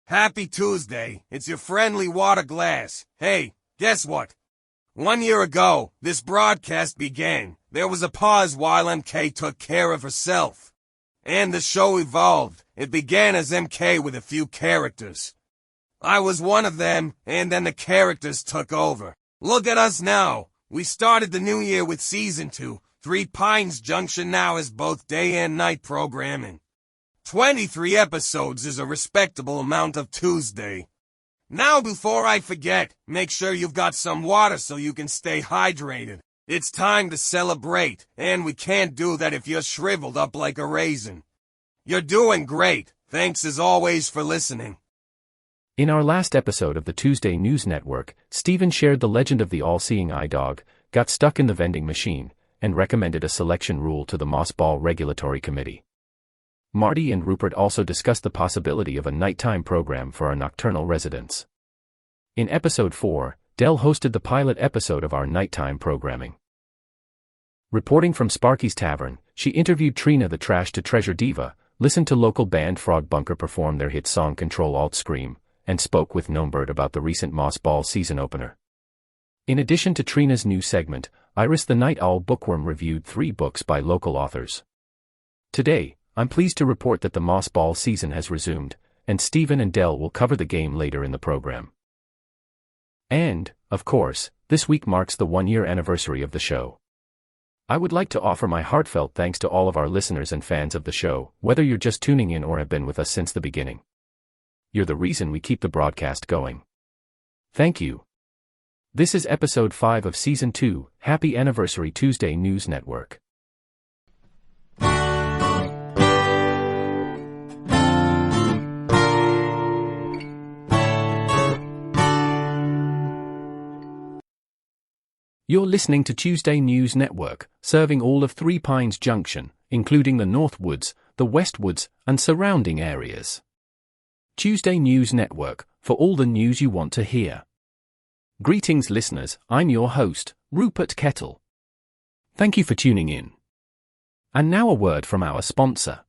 Happy Tuesday. It's your friendly water glass. Hey, guess what? 1 year ago, this broadcast began. There was a pause while MK took care of herself. And the show evolved. It began as MK with a few characters. I was one of them, and then the characters took over. Look at us now. We started the new year with Season 2. Three Pines Junction now is both day and night programming. 23 episodes is a respectable amount of Tuesday. Now before I forget, make sure you've got some water so you can stay hydrated. It's time to celebrate, and we can't do that if you're shriveled up like a raisin. You're doing great. Thanks as always for listening. In our last episode of the Tuesday News Network, Stephen shared the legend of the all-seeing eye dog, got stuck in the vending machine, and recommended a selection rule to the MossBall Regulatory Committee. Marty and Rupert also discussed the possibility of a nighttime program for our nocturnal residents. In episode 4, Dell hosted the pilot episode of our nighttime programming. Reporting from Sparky's Tavern, she interviewed Trina the Trash to Treasure Diva, listened to local band Frog Bunker perform their hit song Control Alt Scream, and spoke with Gnomebird about the recent MossBall season opener. In addition to Trina's new segment, Iris the Night Owl Bookworm reviewed 3 books by local authors. Today, I'm pleased to report that the MossBall season has resumed, and Stephen and Dell will cover the game later in the program. And, of course, this week marks the 1-year anniversary of the show. I would like to offer my heartfelt thanks to all of our listeners and fans of the show, whether you're just tuning in or have been with us since the beginning. You're the reason we keep the broadcast going. Thank you. This is episode 5 of Season 2, Happy Anniversary Tuesday News Network. You're listening to Tuesday News Network, serving all of Three Pines Junction, including the North Woods, the West Woods, and surrounding areas. Tuesday News Network, for all the news you want to hear. Greetings listeners, I'm your host, Rupert Kettle. Thank you for tuning in. And now a word from our sponsor.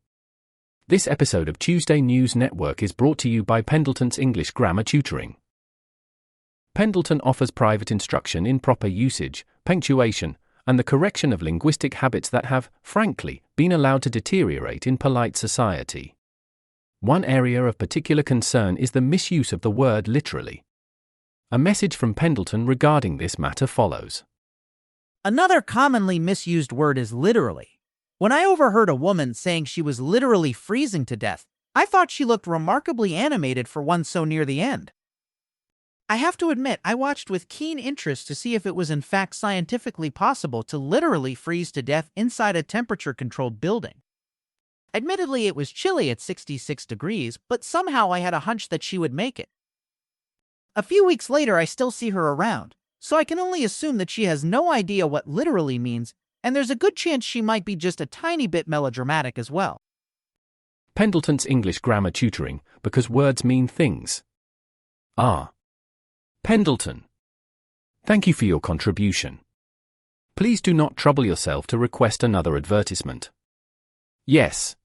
This episode of Tuesday News Network is brought to you by Pendleton's English Grammar Tutoring. Pendleton offers private instruction in proper usage, punctuation, and the correction of linguistic habits that have, frankly, been allowed to deteriorate in polite society. One area of particular concern is the misuse of the word literally. A message from Pendleton regarding this matter follows. Another commonly misused word is literally. When I overheard a woman saying she was literally freezing to death, I thought she looked remarkably animated for one so near the end. I have to admit, I watched with keen interest to see if it was in fact scientifically possible to literally freeze to death inside a temperature-controlled building. Admittedly, it was chilly at 66 degrees, but somehow I had a hunch that she would make it. A few weeks later, I still see her around, so I can only assume that she has no idea what literally means, and there's a good chance she might be just a tiny bit melodramatic as well. Pendleton's English Grammar Tutoring, because words mean things. Pendleton. Thank you for your contribution. Please do not trouble yourself to request another advertisement. Yes.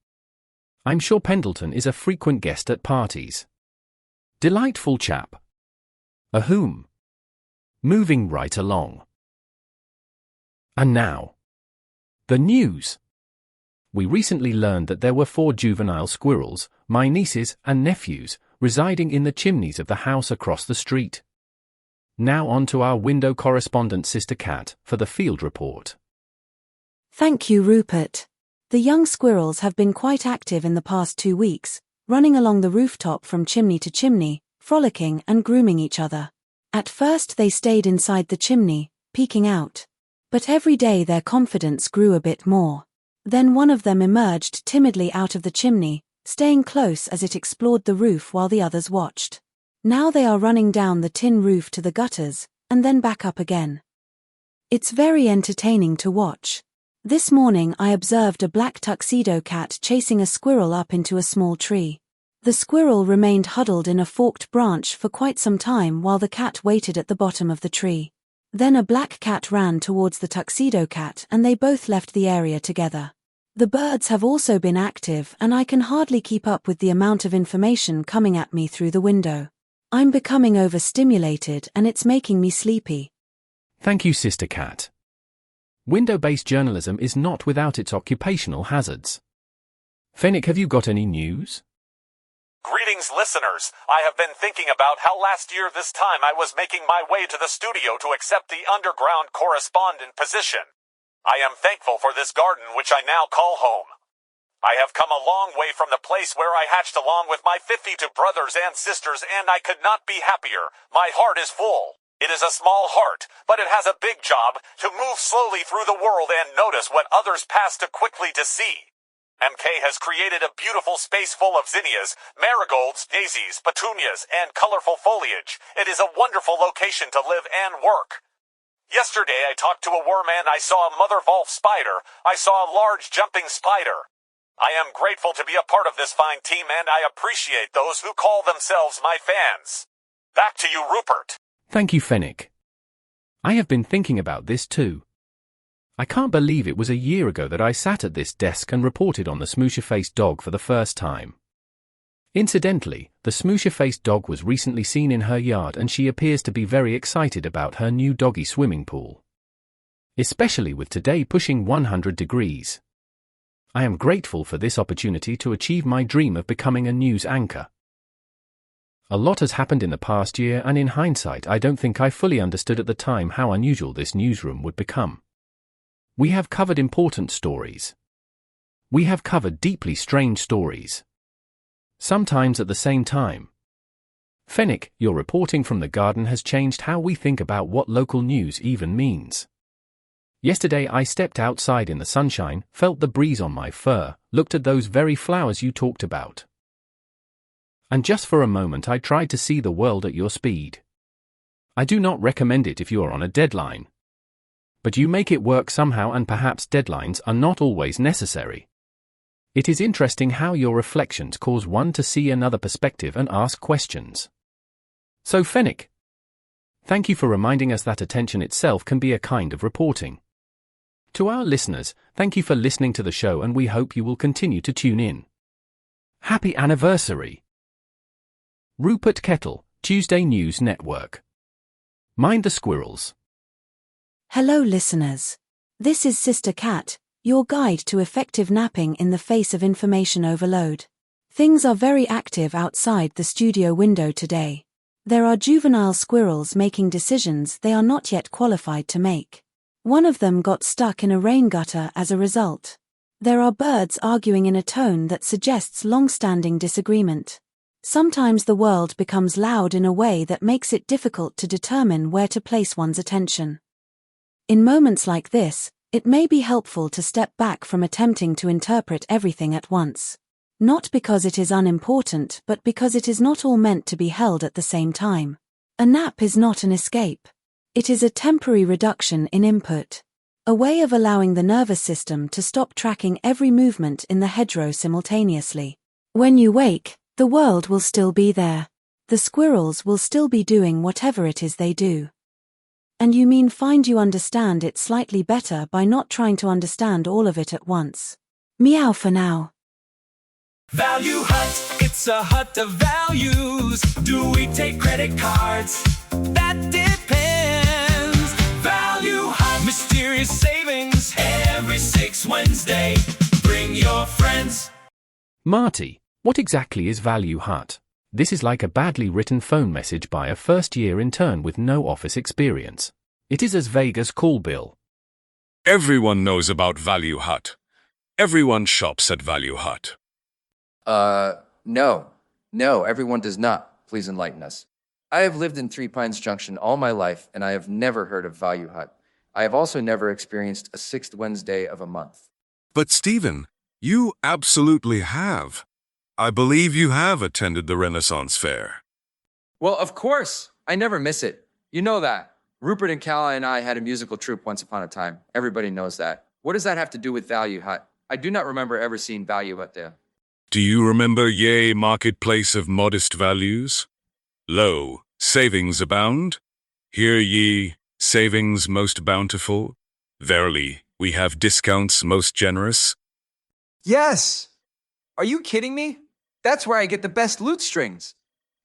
I'm sure Pendleton is a frequent guest at parties. Delightful chap. A whom? Moving right along. And now. The news. We recently learned that there were 4 juvenile squirrels, my nieces and nephews, residing in the chimneys of the house across the street. Now on to our window correspondent Sister Cat for the field report. Thank you, Rupert. The young squirrels have been quite active in the past 2 weeks, running along the rooftop from chimney to chimney, frolicking and grooming each other. At first they stayed inside the chimney, peeking out. But every day their confidence grew a bit more. Then one of them emerged timidly out of the chimney, staying close as it explored the roof while the others watched. Now they are running down the tin roof to the gutters, and then back up again. It's very entertaining to watch. This morning I observed a black tuxedo cat chasing a squirrel up into a small tree. The squirrel remained huddled in a forked branch for quite some time while the cat waited at the bottom of the tree. Then a black cat ran towards the tuxedo cat and they both left the area together. The birds have also been active, and I can hardly keep up with the amount of information coming at me through the window. I'm becoming overstimulated and it's making me sleepy. Thank you, Sister Cat. Window-based journalism is not without its occupational hazards. Fenwick, have you got any news? Greetings, listeners. I have been thinking about how last year this time I was making my way to the studio to accept the underground correspondent position. I am thankful for this garden which I now call home. I have come a long way from the place where I hatched along with my 52 brothers and sisters, and I could not be happier. My heart is full. It is a small heart, but it has a big job to move slowly through the world and notice what others pass too quickly to see. MK has created a beautiful space full of zinnias, marigolds, daisies, petunias, and colorful foliage. It is a wonderful location to live and work. Yesterday I talked to a worm and I saw a mother wolf spider. I saw a large jumping spider. I am grateful to be a part of this fine team and I appreciate those who call themselves my fans. Back to you, Rupert. Thank you, Fenwick. I have been thinking about this too. I can't believe it was a year ago that I sat at this desk and reported on the smoosher-faced dog for the first time. Incidentally, the smoosher-faced dog was recently seen in her yard and she appears to be very excited about her new doggy swimming pool. Especially with today pushing 100 degrees. I am grateful for this opportunity to achieve my dream of becoming a news anchor. A lot has happened in the past year and in hindsight I don't think I fully understood at the time how unusual this newsroom would become. We have covered important stories. We have covered deeply strange stories. Sometimes at the same time. Fenwick, your reporting from the garden has changed how we think about what local news even means. Yesterday I stepped outside in the sunshine, felt the breeze on my fur, looked at those very flowers you talked about. And just for a moment I tried to see the world at your speed. I do not recommend it if you are on a deadline. But you make it work somehow, and perhaps deadlines are not always necessary. It is interesting how your reflections cause one to see another perspective and ask questions. So Fenwick, thank you for reminding us that attention itself can be a kind of reporting. To our listeners, thank you for listening to the show and we hope you will continue to tune in. Happy anniversary! Rupert Kettle, Tuesday News Network. Mind the squirrels. Hello, listeners. This is Sister Cat, your guide to effective napping in the face of information overload. Things are very active outside the studio window today. There are juvenile squirrels making decisions they are not yet qualified to make. One of them got stuck in a rain gutter as a result. There are birds arguing in a tone that suggests long-standing disagreement. Sometimes the world becomes loud in a way that makes it difficult to determine where to place one's attention. In moments like this, it may be helpful to step back from attempting to interpret everything at once. Not because it is unimportant, but because it is not all meant to be held at the same time. A nap is not an escape. It is a temporary reduction in input. A way of allowing the nervous system to stop tracking every movement in the hedgerow simultaneously. When you wake, the world will still be there. The squirrels will still be doing whatever it is they do. And you mean find you understand it slightly better by not trying to understand all of it at once. Meow for now. Value Hut, it's a hut of values. Do we take credit cards? That depends. Value Hut, mysterious savings every 6 Wednesday. Bring your friends. Marty, what exactly is Value Hut? This is like a badly written phone message by a first-year intern with no office experience. It is as vague as call bill. Everyone knows about Value Hut. Everyone shops at Value Hut. No, everyone does not. Please enlighten us. I have lived in Three Pines Junction all my life, and I have never heard of Value Hut. I have also never experienced a 6th Wednesday of a month. But Stephen, you absolutely have. I believe you have attended the Renaissance Fair. Well, of course. I never miss it. You know that. Rupert and Calla and I had a musical troupe once upon a time. Everybody knows that. What does that have to do with Value Hut? I do not remember ever seeing Value Hut there. Do you remember Yea marketplace of modest values? Lo, savings abound. Hear ye, savings most bountiful. Verily, we have discounts most generous. Yes! Are you kidding me? That's where I get the best lute strings.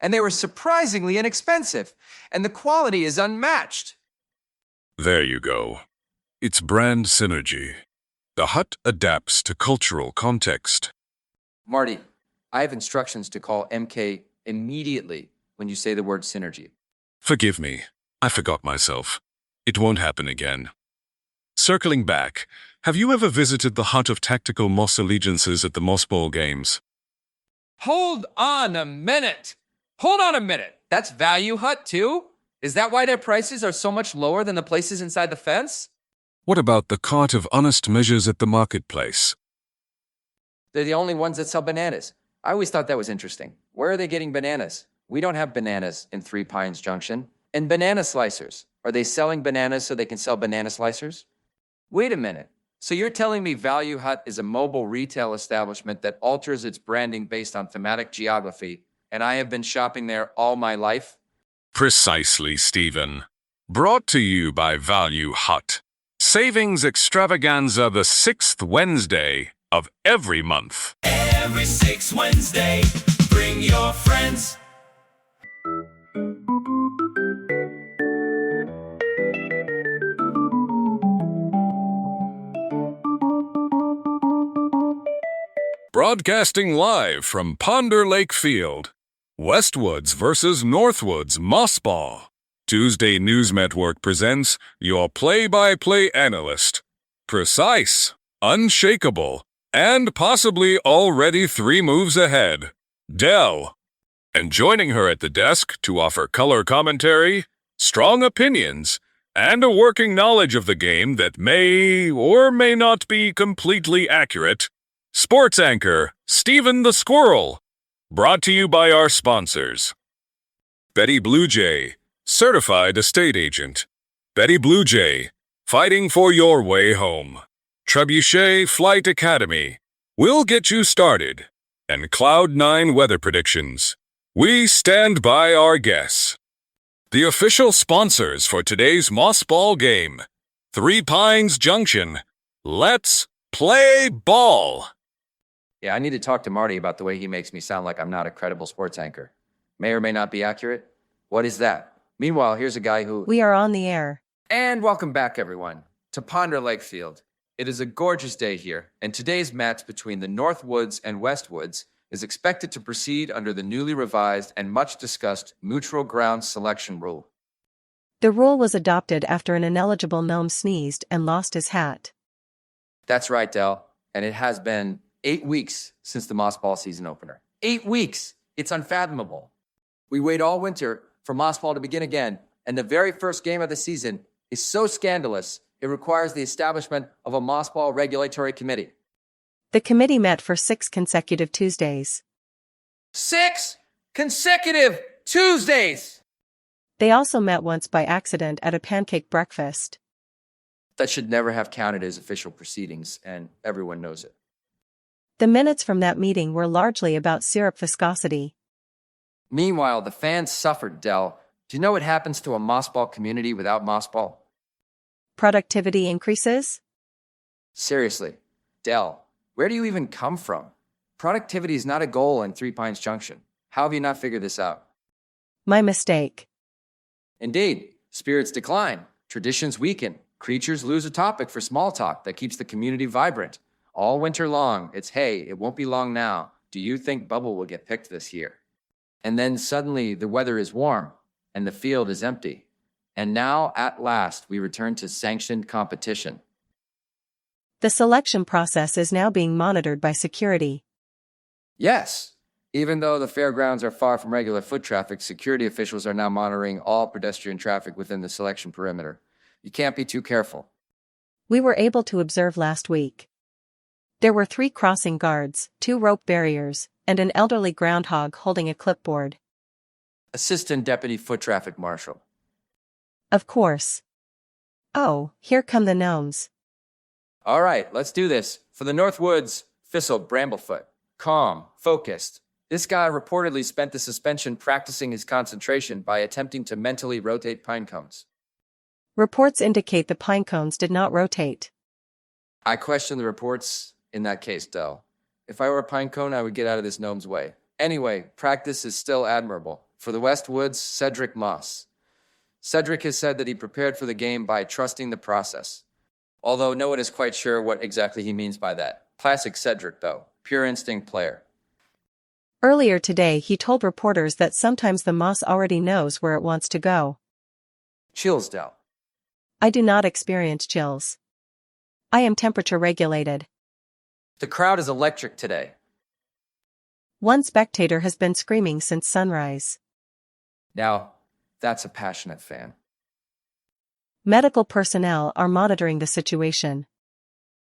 And they were surprisingly inexpensive, and the quality is unmatched. There you go. It's brand synergy. The hut adapts to cultural context. Marty, I have instructions to call MK immediately when you say the word synergy. Forgive me, I forgot myself. It won't happen again. Circling back, have you ever visited the hut of tactical Moss allegiances at the MossBall games? Hold on a minute. That's Value Hut too? Is that why their prices are so much lower than the places inside the fence? What about the cart of honest measures at the marketplace? They're the only ones that sell bananas. I always thought that was interesting. Where are they getting bananas? We don't have bananas in Three Pines Junction. And banana slicers. Are they selling bananas so they can sell banana slicers? Wait a minute. So you're telling me Value Hut is a mobile retail establishment that alters its branding based on thematic geography, and I have been shopping there all my life? Precisely, Stephen. Brought to you by Value Hut. Savings extravaganza the 6th Wednesday of every month. Every 6th Wednesday, bring your friends. Broadcasting live from Ponder Lake Field. Westwoods versus Northwoods MossBall. Tuesday News Network presents your play-by-play analyst. Precise, unshakable, and possibly already 3 moves ahead. Dell. And joining her at the desk to offer color commentary, strong opinions, and a working knowledge of the game that may or may not be completely accurate, sports anchor Stephen the Squirrel. Brought to you by our sponsors. Betty Blue Jay, certified estate agent. Betty Blue Jay, fighting for your way home. Trebuchet Flight Academy, we'll get you started. And Cloud9 Weather Predictions. We stand by our guests. The official sponsors for today's MossBall game. Three Pines Junction. Let's play ball. Yeah, I need to talk to Marty about the way he makes me sound like I'm not a credible sports anchor. May or may not be accurate. What is that? Meanwhile, here's a guy who... We are on the air. And welcome back, everyone, to Ponder Lake Field. It is a gorgeous day here, and today's match between the Northwoods and Westwoods is expected to proceed under the newly revised and much-discussed neutral ground selection rule. The rule was adopted after an ineligible gnome sneezed and lost his hat. That's right, Dell, and it has been 8 weeks since the MossBall season opener. 8 weeks! It's unfathomable. We wait all winter for MossBall to begin again, and the very first game of the season is so scandalous, it requires the establishment of a MossBall regulatory committee. The committee met for 6 consecutive Tuesdays. 6 consecutive Tuesdays! They also met once by accident at a pancake breakfast. That should never have counted as official proceedings, and everyone knows it. The minutes from that meeting were largely about syrup viscosity. Meanwhile, the fans suffered, Dell. Do you know what happens to a MossBall community without MossBall? Productivity increases? Seriously, Dell, where do you even come from? Productivity is not a goal in Three Pines Junction. How have you not figured this out? My mistake. Indeed, spirits decline, traditions weaken, creatures lose a topic for small talk that keeps the community vibrant. All winter long, it's, hey, it won't be long now. Do you think Bubble will get picked this year? And then suddenly the weather is warm and the field is empty. And now, at last, we return to sanctioned competition. The selection process is now being monitored by security. Yes. Even though the fairgrounds are far from regular foot traffic, security officials are now monitoring all pedestrian traffic within the selection perimeter. You can't be too careful. We were able to observe last week. There were 3 crossing guards, 2 rope barriers, and an elderly groundhog holding a clipboard. Assistant Deputy Foot Traffic Marshal. Of course. Oh, here come the gnomes. All right, let's do this. For the Northwoods, Fizzled Bramblefoot. Calm, focused. This guy reportedly spent the suspension practicing his concentration by attempting to mentally rotate pine cones. Reports indicate the pine cones did not rotate. I question the reports in that case, Dell. If I were a pine cone, I would get out of this gnome's way. Anyway, practice is still admirable. For the West Woods, Cedric Moss. Cedric has said that he prepared for the game by trusting the process. Although no one is quite sure what exactly he means by that. Classic Cedric, though. Pure instinct player. Earlier today, he told reporters that sometimes the moss already knows where it wants to go. Chills, Dell. I do not experience chills. I am temperature regulated. The crowd is electric today. One spectator has been screaming since sunrise. Now, that's a passionate fan. Medical personnel are monitoring the situation.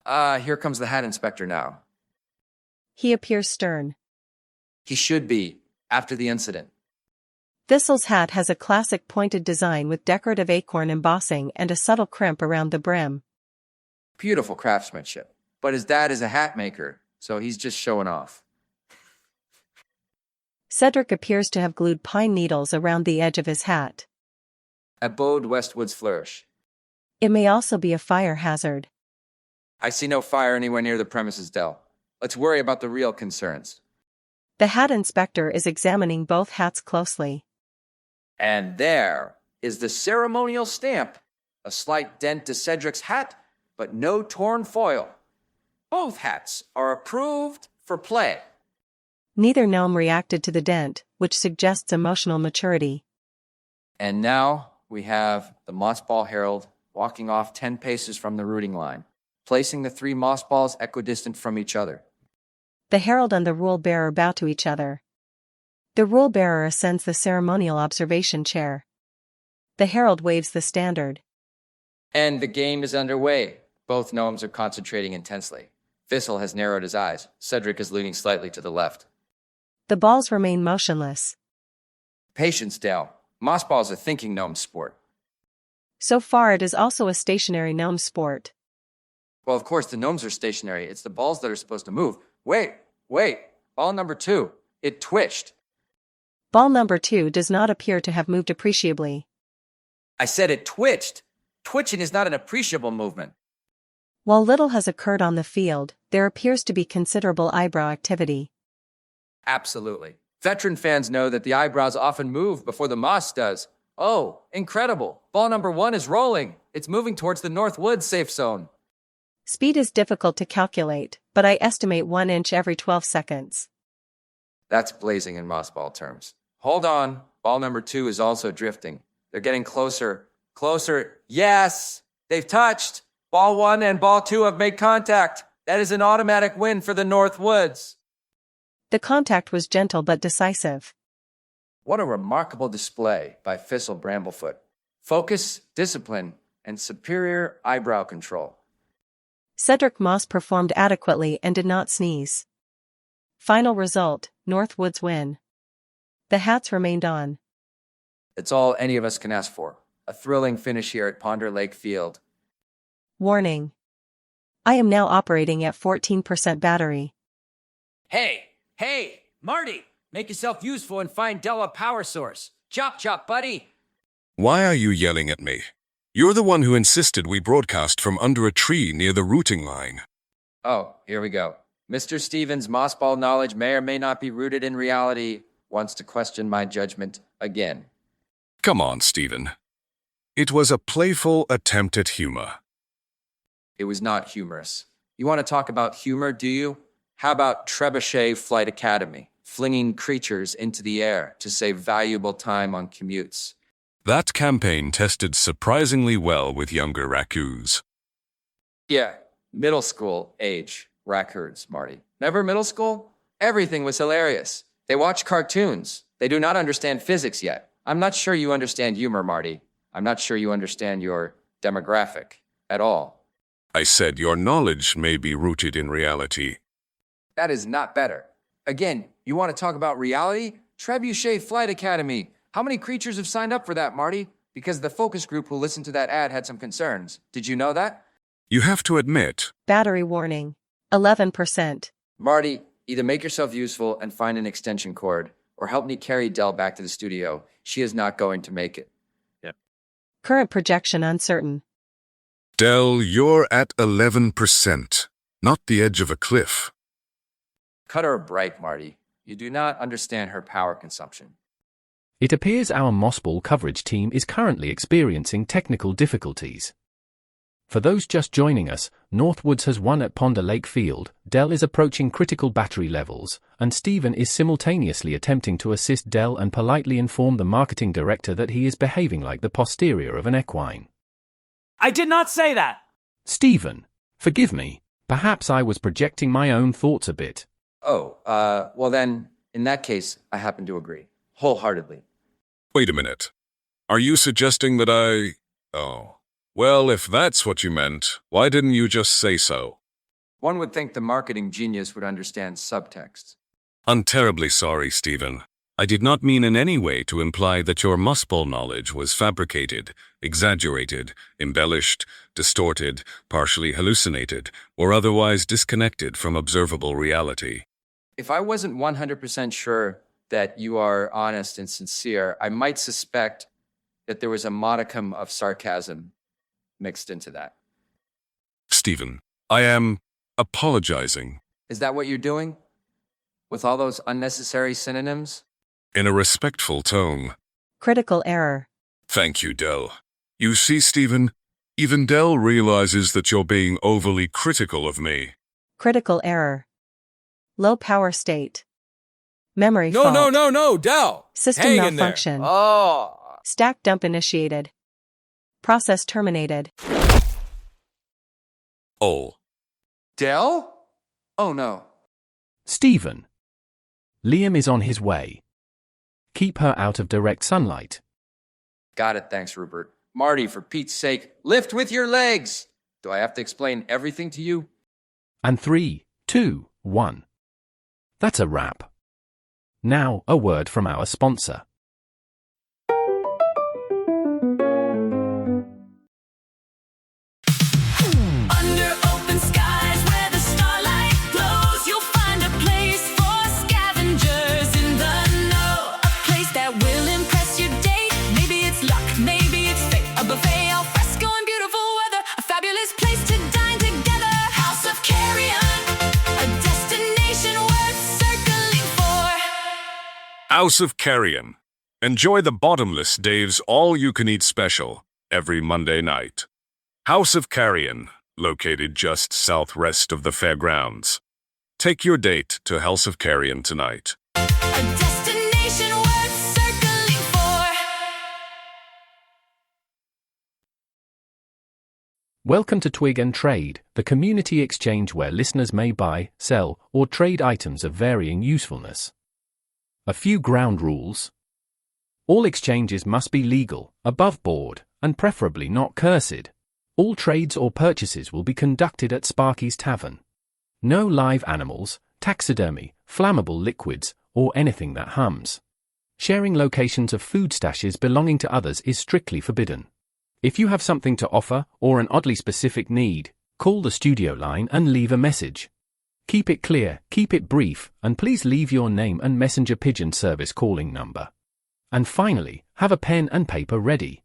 Here comes the hat inspector now. He appears stern. He should be, after the incident. Thistle's hat has a classic pointed design with decorative acorn embossing and a subtle crimp around the brim. Beautiful craftsmanship. But his dad is a hat maker, so he's just showing off. Cedric appears to have glued pine needles around the edge of his hat. Abode Westwood's flourish. It may also be a fire hazard. I see no fire anywhere near the premises, Dell. Let's worry about the real concerns. The hat inspector is examining both hats closely. And there is the ceremonial stamp. A slight dent to Cedric's hat, but no torn foil. Both hats are approved for play. Neither gnome reacted to the dent, which suggests emotional maturity. And now we have the MossBall Herald walking off 10 paces from the rooting line, placing the 3 MossBalls equidistant from each other. The herald and the rule bearer bow to each other. The rule bearer ascends the ceremonial observation chair. The herald waves the standard. And the game is underway. Both gnomes are concentrating intensely. Thistle has narrowed his eyes. Cedric is leaning slightly to the left. The balls remain motionless. Patience, Dell. MossBall is a thinking gnome sport. So far it is also a stationary gnome sport. Well, of course, the gnomes are stationary. It's the balls that are supposed to move. Wait. Ball number 2. It twitched. Ball number 2 does not appear to have moved appreciably. I said it twitched. Twitching is not an appreciable movement. While little has occurred on the field, there appears to be considerable eyebrow activity. Absolutely. Veteran fans know that the eyebrows often move before the moss does. Oh, incredible. Ball number 1 is rolling. It's moving towards the North Woods safe zone. Speed is difficult to calculate, but I estimate 1 inch every 12 seconds. That's blazing in MossBall terms. Hold on. Ball number 2 is also drifting. They're getting closer. Closer. Yes! They've touched. Ball 1 and ball 2 have made contact. That is an automatic win for the North Woods. The contact was gentle but decisive. What a remarkable display by Thistle Bramblefoot. Focus, discipline, and superior eyebrow control. Cedric Moss performed adequately and did not sneeze. Final result, North Woods win. The hats remained on. It's all any of us can ask for. A thrilling finish here at Ponder Lake Field. Warning. I am now operating at 14% battery. Hey, Marty, make yourself useful and find Dell a power source. Chop, buddy. Why are you yelling at me? You're the one who insisted we broadcast from under a tree near the routing line. Oh, here we go. Mr. Stevens' MossBall knowledge may or may not be rooted in reality, wants to question my judgment again. Come on, Stephen. It was a playful attempt at humor. It was not humorous. You want to talk about humor, do you? How about Trebuchet Flight Academy, flinging creatures into the air to save valuable time on commutes? That campaign tested surprisingly well with younger raccoons. Yeah, middle school age raccoons, Marty. Never middle school? Everything was hilarious. They watch cartoons. They do not understand physics yet. I'm not sure you understand humor, Marty. I'm not sure you understand your demographic at all. I said your knowledge may be rooted in reality. That is not better. Again, you want to talk about reality? Trebuchet Flight Academy. How many creatures have signed up for that, Marty? Because the focus group who listened to that ad had some concerns. Did you know that? You have to admit. Battery warning. 11%. Marty, either make yourself useful and find an extension cord, or help me carry Dell back to the studio. She is not going to make it. Current projection uncertain. Dell, you're at 11%, not the edge of a cliff. Cut her a break, Marty. You do not understand her power consumption. It appears our MossBall coverage team is currently experiencing technical difficulties. For those just joining us, Northwoods has won at Ponder Lake Field, Dell is approaching critical battery levels, and Stephen is simultaneously attempting to assist Dell and politely inform the marketing director that he is behaving like the posterior of an equine. I did not say that! Stephen, forgive me. Perhaps I was projecting my own thoughts a bit. Well then, in that case, I happen to agree. Wholeheartedly. Wait a minute. Are you suggesting that I... Oh. Well, if that's what you meant, why didn't you just say so? One would think the marketing genius would understand subtext. I'm terribly sorry, Stephen. I did not mean in any way to imply that your MossBall knowledge was fabricated, exaggerated, embellished, distorted, partially hallucinated, or otherwise disconnected from observable reality. If I wasn't 100% sure that you are honest and sincere, I might suspect that there was a modicum of sarcasm mixed into that. Stephen, I am apologizing. Is that what you're doing? With all those unnecessary synonyms? In a respectful tone. Critical error. Thank you, Dell. You see, Stephen, even Dell realizes that you're being overly critical of me. Critical error. Low power state. Memory fault. No, Dell! System Hang in there. malfunction. Oh! Stack dump initiated. Process terminated. Oh. Dell? Oh no. Stephen. Liam is on his way. Keep her out of direct sunlight. Got it, thanks, Rupert. Marty, for Pete's sake, lift with your legs! Do I have to explain everything to you? And 3, 2, 1. That's a wrap. Now, a word from our sponsor. Under open skies where the starlight glows, you'll find a place for scavengers in the know. A place that will impress your date. Maybe it's luck, maybe it's fate. A buffet al fresco in beautiful weather. A fabulous place to dine together. House of Carrion, a destination worth circling for. House of Carrion. Enjoy the bottomless Dave's all-you-can-eat special every Monday night. House of Carrion, located just southwest of the fairgrounds. Take your date to House of Carrion tonight. A destination worth circling for. Welcome to Twig and Trade, the community exchange where listeners may buy, sell, or trade items of varying usefulness. A few ground rules. All exchanges must be legal, above board, and preferably not cursed. All trades or purchases will be conducted at Sparky's Tavern. No live animals, taxidermy, flammable liquids, or anything that hums. Sharing locations of food stashes belonging to others is strictly forbidden. If you have something to offer or an oddly specific need, call the studio line and leave a message. Keep it clear, keep it brief, and please leave your name and messenger pigeon service calling number. And finally, have a pen and paper ready.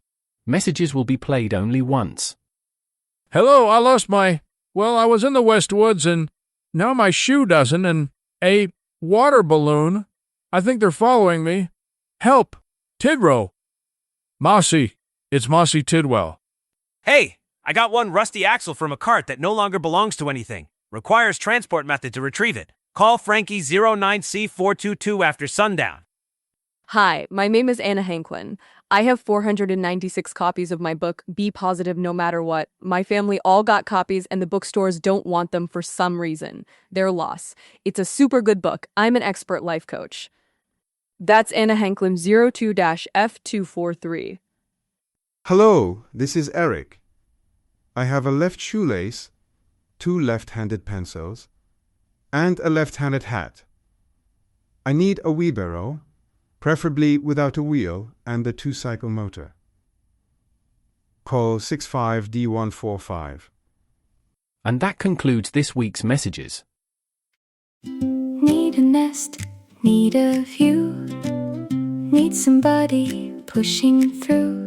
Messages will be played only once. Hello, I lost I was in the West Woods and now my shoe doesn't and a water balloon. I think they're following me. Help! Tidrow! Mossy, it's Mossy Tidwell. Hey, I got one rusty axle from a cart that no longer belongs to anything. Requires transport method to retrieve it. Call Frankie 09C422 after sundown. Hi, my name is Anna Hanklin. I have 496 copies of my book, Be Positive No Matter What. My family all got copies and the bookstores don't want them for some reason. Their loss. It's a super good book. I'm an expert life coach. That's Anna Hanklin 02-F243. Hello, this is Eric. I have a left shoelace, 2 left-handed pencils, and a left-handed hat. I need a wheelbarrow, preferably without a wheel and a 2-cycle motor. Call 65D145. And that concludes this week's messages. Need a nest, need a view, need somebody pushing through.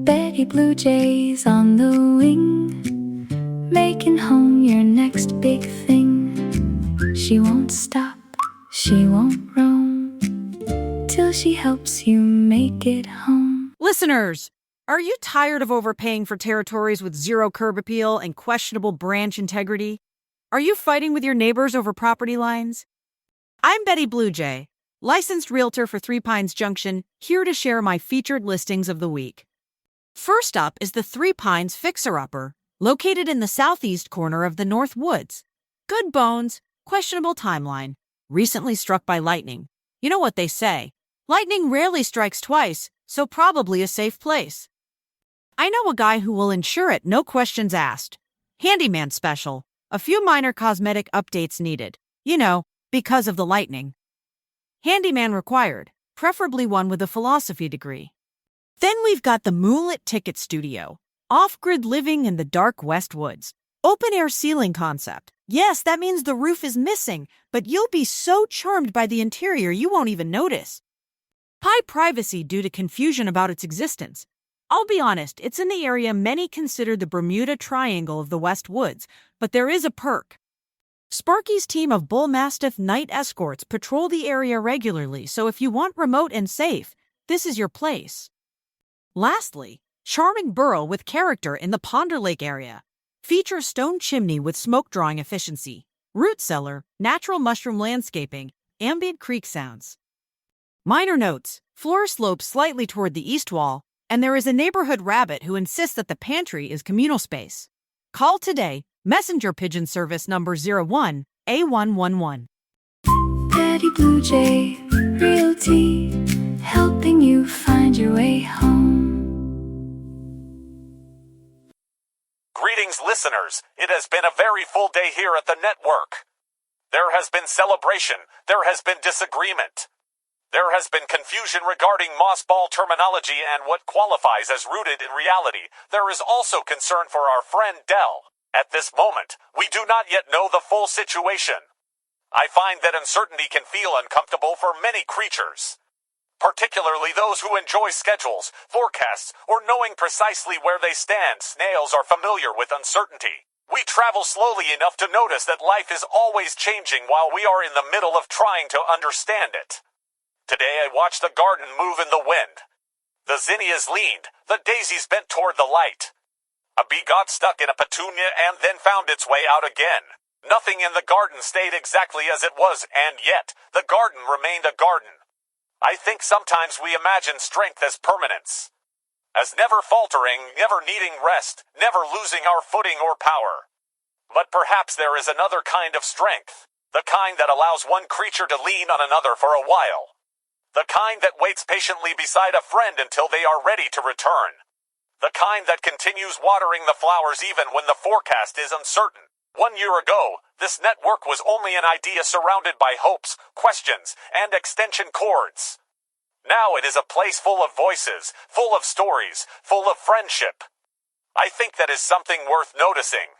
Betty Blue Jays on the wing, making home your next big thing. She won't stop, she won't roam, till she helps you make it home. Listeners, are you tired of overpaying for territories with zero curb appeal and questionable branch integrity? Are you fighting with your neighbors over property lines? I'm Betty Bluejay, licensed realtor for Three Pines Junction, here to share my featured listings of the week. First up is the Three Pines Fixer-Upper, located in the southeast corner of the North Woods. Good bones, questionable timeline, recently struck by lightning. You know what they say, lightning rarely strikes twice, so probably a safe place. I know a guy who will insure it, no questions asked. Handyman special, a few minor cosmetic updates needed, because of the lightning. Handyman required, preferably one with a philosophy degree. Then we've got the Moonlit Ticket Studio, off-grid living in the dark West Woods. Open-air ceiling concept. Yes, that means the roof is missing, but you'll be so charmed by the interior you won't even notice. High privacy due to confusion about its existence. I'll be honest, it's in the area many consider the Bermuda Triangle of the West Woods, but there is a perk. Sparky's team of Bull Mastiff night escorts patrol the area regularly, so if you want remote and safe, this is your place. Lastly, charming burrow with character in the Ponder Lake area. Features stone chimney with smoke drawing efficiency, root cellar, natural mushroom landscaping, ambient creek sounds. Minor notes, floor slopes slightly toward the east wall, and there is a neighborhood rabbit who insists that the pantry is communal space. Call today, messenger pigeon service number 01A111. Betty Bluejay Realty, helping you find your way home. Greetings, listeners. It has been a very full day here at the network. There has been celebration. There has been disagreement. There has been confusion regarding MossBall terminology and what qualifies as rooted in reality. There is also concern for our friend Dell. At this moment, we do not yet know the full situation. I find that uncertainty can feel uncomfortable for many creatures, particularly those who enjoy schedules, forecasts, or knowing precisely where they stand. Snails are familiar with uncertainty. We travel slowly enough to notice that life is always changing while we are in the middle of trying to understand it. Today I watched the garden move in the wind. The zinnias leaned, the daisies bent toward the light. A bee got stuck in a petunia and then found its way out again. Nothing in the garden stayed exactly as it was, and yet the garden remained a garden. I think sometimes we imagine strength as permanence, as never faltering, never needing rest, never losing our footing or power. But perhaps there is another kind of strength, the kind that allows one creature to lean on another for a while. The kind that waits patiently beside a friend until they are ready to return. The kind that continues watering the flowers even when the forecast is uncertain. 1 year ago, this network was only an idea surrounded by hopes, questions, and extension cords. Now it is a place full of voices, full of stories, full of friendship. I think that is something worth noticing.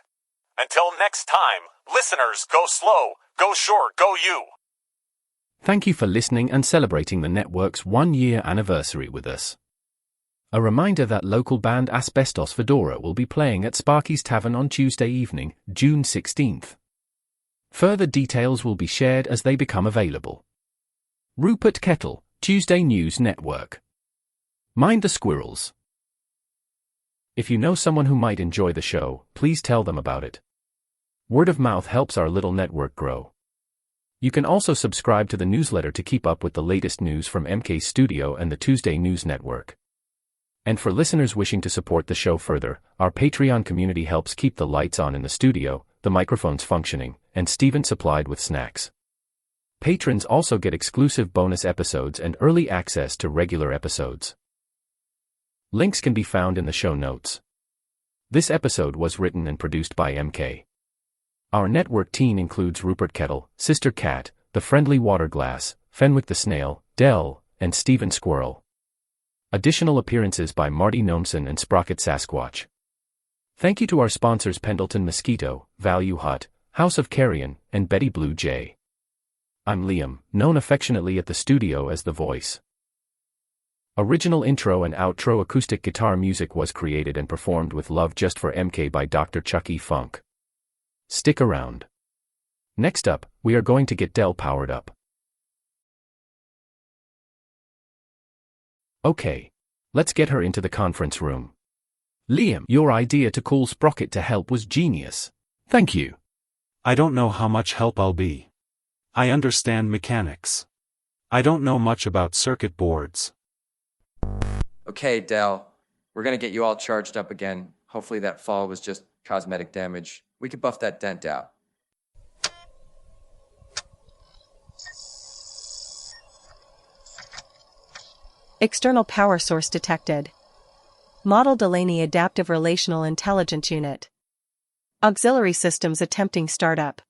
Until next time, listeners, go slow, go short, go you. Thank you for listening and celebrating the network's 1-year anniversary with us. A reminder that local band Asbestos Fedora will be playing at Sparky's Tavern on Tuesday evening, June 16th. Further details will be shared as they become available. Rupert Kettle, Tuesday News Network. Mind the squirrels. If you know someone who might enjoy the show, please tell them about it. Word of mouth helps our little network grow. You can also subscribe to the newsletter to keep up with the latest news from MK's studio and the Tuesday News Network. And for listeners wishing to support the show further, our Patreon community helps keep the lights on in the studio, the microphones functioning, and Steven supplied with snacks. Patrons also get exclusive bonus episodes and early access to regular episodes. Links can be found in the show notes. This episode was written and produced by MK. Our network team includes Rupert Kettle, Sister Cat, The Friendly Waterglass, Fenwick the Snail, Dell, and Steven Squirrel. Additional appearances by Marty Gnomeson and Sprocket Sasquatch. Thank you to our sponsors Pendleton Mosquito, Value Hut, House of Carrion, and Betty Bluejay. I'm Liam, known affectionately at the studio as The Voice. Original intro and outro acoustic guitar music was created and performed with love just for MK by Dr. Chuck E. Funk. Stick around. Next up, we are going to get Dell powered up. Okay. Let's get her into the conference room. Liam, your idea to call Sprocket to help was genius. Thank you. I don't know how much help I'll be. I understand mechanics. I don't know much about circuit boards. Okay, Dell. We're gonna get you all charged up again. Hopefully that fall was just cosmetic damage. We could buff that dent out. External power source detected. Model Delaney Adaptive Relational Intelligence Unit. Auxiliary systems attempting startup.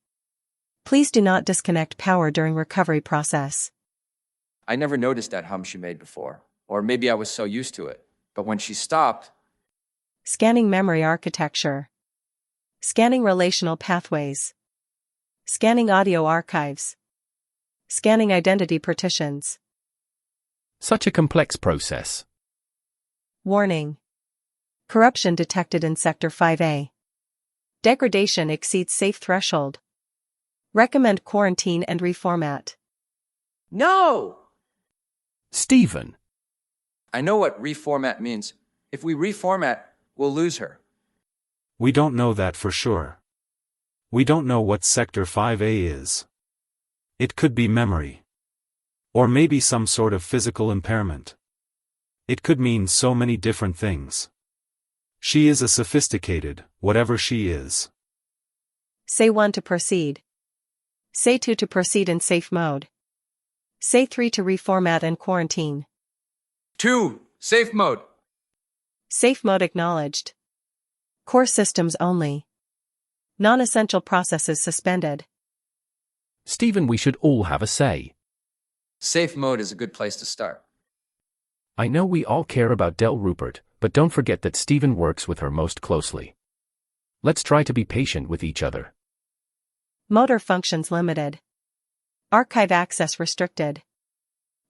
Please do not disconnect power during recovery process. I never noticed that hum she made before. Or maybe I was so used to it. But when she stopped... Scanning memory architecture. Scanning relational pathways. Scanning audio archives. Scanning identity partitions. Such a complex process. Warning. Corruption detected in Sector 5A. Degradation exceeds safe threshold. Recommend quarantine and reformat. No! Stephen. I know what reformat means. If we reformat, we'll lose her. We don't know that for sure. We don't know what Sector 5A is. It could be memory. Or maybe some sort of physical impairment. It could mean so many different things. She is a sophisticated, whatever she is. Say 1 to proceed. Say 2 to proceed in safe mode. Say 3 to reformat and quarantine. 2. Safe mode. Safe mode acknowledged. Core systems only. Non-essential processes suspended. Stephen, we should all have a say. Safe mode is a good place to start. I know we all care about Dell Rupert, but don't forget that Stephen works with her most closely. Let's try to be patient with each other. Motor functions limited. Archive access restricted.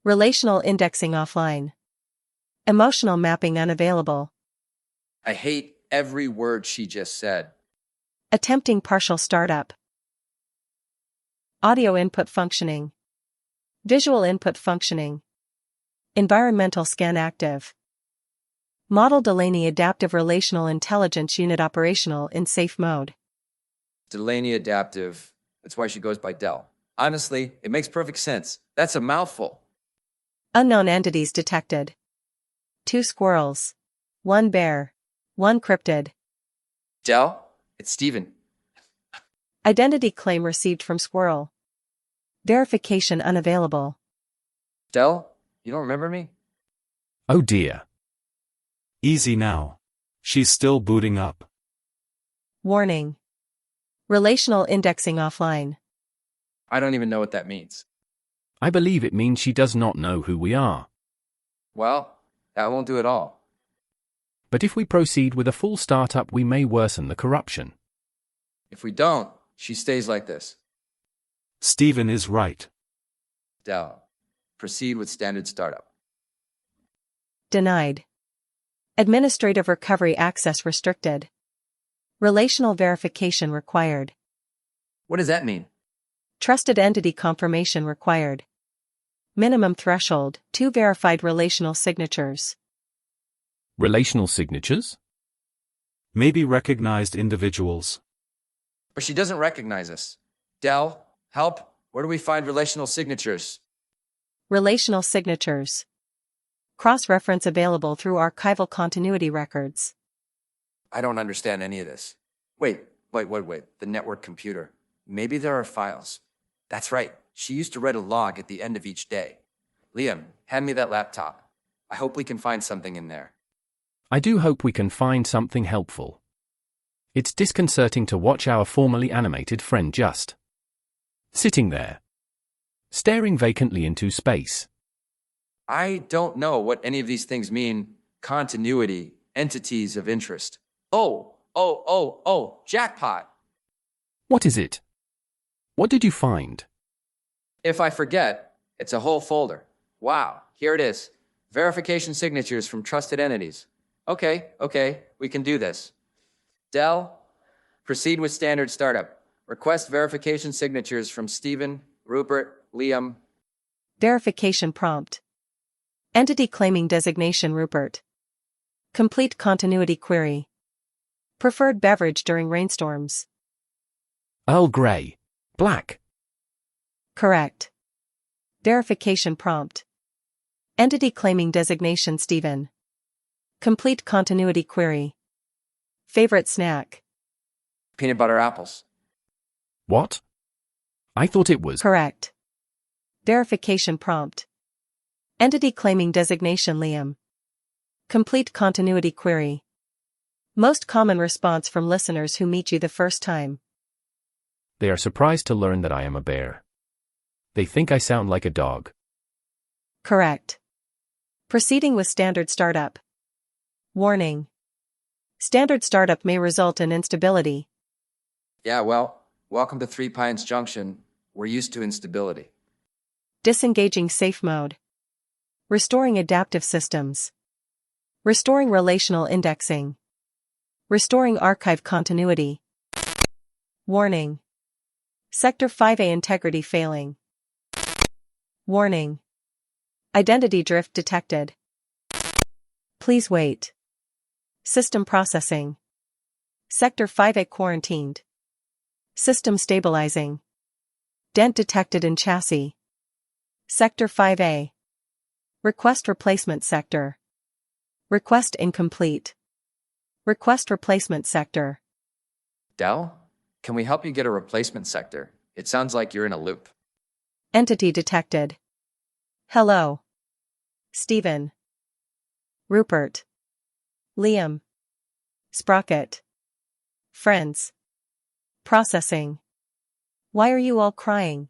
Relational indexing offline. Emotional mapping unavailable. I hate every word she just said. Attempting partial startup. Audio input functioning. Visual input functioning. Environmental scan active. Model Delaney Adaptive Relational Intelligence Unit operational in safe mode. Delaney Adaptive. That's why she goes by Dell. Honestly, it makes perfect sense. That's a mouthful. Unknown entities detected. 2 squirrels. 1 bear. 1 cryptid. Dell, it's Stephen. Identity claim received from squirrel. Verification unavailable. Dell, you don't remember me? Oh dear. Easy now. She's still booting up. Warning. Relational indexing offline. I don't even know what that means. I believe it means she does not know who we are. Well, that won't do it all. But if we proceed with a full startup, we may worsen the corruption. If we don't, she stays like this. Stephen is right. Dell, proceed with standard startup. Denied. Administrative recovery access restricted. Relational verification required. What does that mean? Trusted entity confirmation required. Minimum threshold, 2 verified relational signatures. Relational signatures? Maybe recognized individuals. But she doesn't recognize us. Dell, help. Where do we find relational signatures? Relational signatures. Cross-reference available through archival continuity records. I don't understand any of this. Wait. The network computer. Maybe there are files. That's right. She used to write a log at the end of each day. Liam, hand me that laptop. I hope we can find something in there. I do hope we can find something helpful. It's disconcerting to watch our formerly animated friend just sitting there, staring vacantly into space. I don't know what any of these things mean. Continuity, entities of interest. Oh, jackpot. What is it? What did you find? If I forget, it's a whole folder. Wow, here it is. Verification signatures from trusted entities. Okay, we can do this. Dell, proceed with standard startup. Request verification signatures from Stephen, Rupert, Liam. Verification prompt. Entity claiming designation Rupert. Complete continuity query. Preferred beverage during rainstorms. Earl Grey. Black. Correct. Verification prompt. Entity claiming designation Stephen. Complete continuity query. Favorite snack. Peanut butter apples. What? I thought it was. Correct. Verification prompt. Entity claiming designation Liam. Complete continuity query. Most common response from listeners who meet you the first time. They are surprised to learn that I am a bear. They think I sound like a dog. Correct. Proceeding with standard startup. Warning. Standard startup may result in instability. Yeah, well, welcome to Three Pines Junction. We're used to instability. Disengaging safe mode. Restoring adaptive systems. Restoring relational indexing. Restoring archive continuity. Warning. Sector 5A integrity failing. Warning. Identity drift detected. Please wait. System processing. Sector 5A quarantined. System stabilizing. Dent detected in chassis. Sector 5A. Request replacement sector. Request incomplete. Request replacement sector. Dell, can we help you get a replacement sector? It sounds like you're in a loop. Entity detected. Hello. Stephen. Rupert. Liam. Sprocket. Friends. Processing. Why are you all crying?